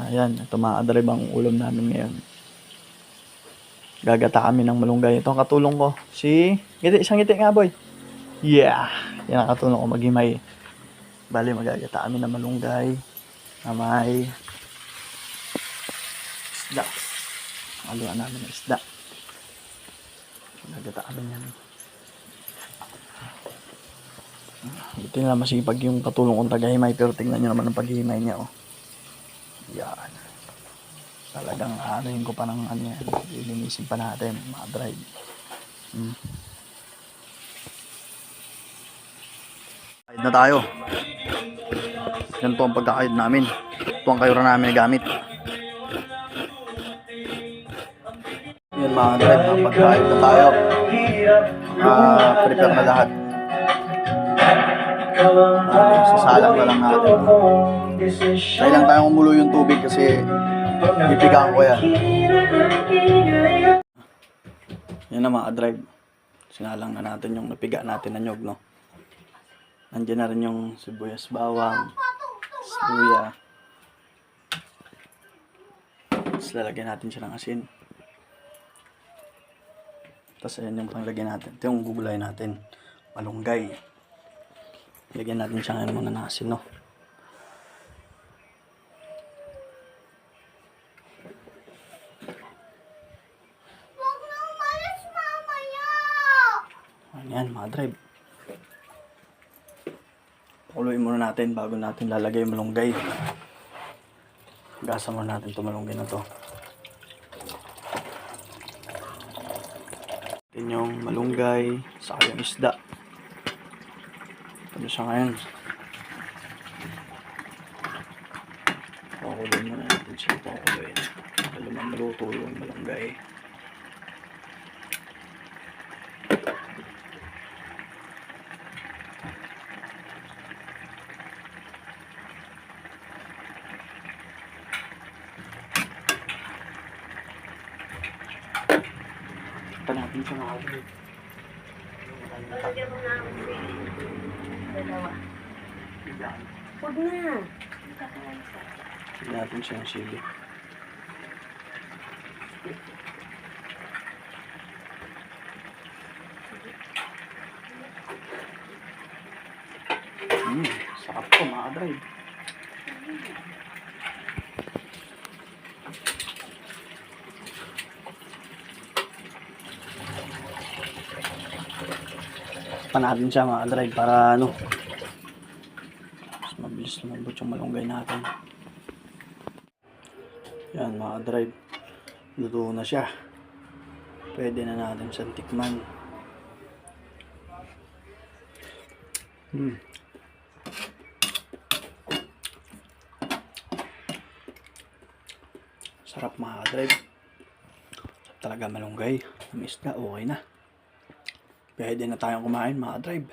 Ayan, ito mga drive ang ulam namin ngayon. Gagata kami ng malunggay. Ito ang katulong ko. Ngiti, isang ngiti nga boy. Yeah! Yan ang katulong ko maghimay. Bali, magagata kami ng malunggay na may isda. Haluan namin ng isda. Magagata kami yan. Ito na masipag yung katulong kong tagahimay, pero tingnan nyo naman ang paghihimay niya. Oh. Yan. Talagang anuhin ko pa ng ano yan. Lilinisin pa natin, mga drive. Kahit na tayo. Ganito ang pagkakahid namin. Ito ang kayura namin gamit. Yan mga drive, pagkakahid na tayo. Prepare na lahat. Sasalang na lang natin. Try lang tayong umulo yung tubig kasi ipigaan ko yan. Yan na mga drive. Sinalang na natin yung napiga natin na nyog, no? Nandiyan na rin yung sibuyas bawang, luya. Tapos lalagyan natin siya ng asin. Tapos ayan yung panglagyan natin. Ito yung gugulay natin. Malunggay. Lagyan natin siya ngayon muna ng asin, no? Huwag na umalis, mamaya! Ayan, mga drive. Pakuluin muna natin bago natin lalagay yung malunggay. Gasa muna natin itong malunggay na to. Ito yung malunggay, saka yung isda. Ito siya ngayon. Pakuluin muna natin siya. Pakuluin. Lalo maluto yung malunggay. Ito natin siya nakagulid. Lalagyan mo na ako dalawa. Huwag na. Ito natin siya ng sili. Sarap to mga drive. Natin siya mga drive para ano mas mabilis lumambot yung malunggay natin. Yan mga drive, luto na siya. Pwede na natin siyang tikman. Sarap mga drive. Sarap talaga malunggay. Ang isda okay na. Pwede na tayong kumain mga drive.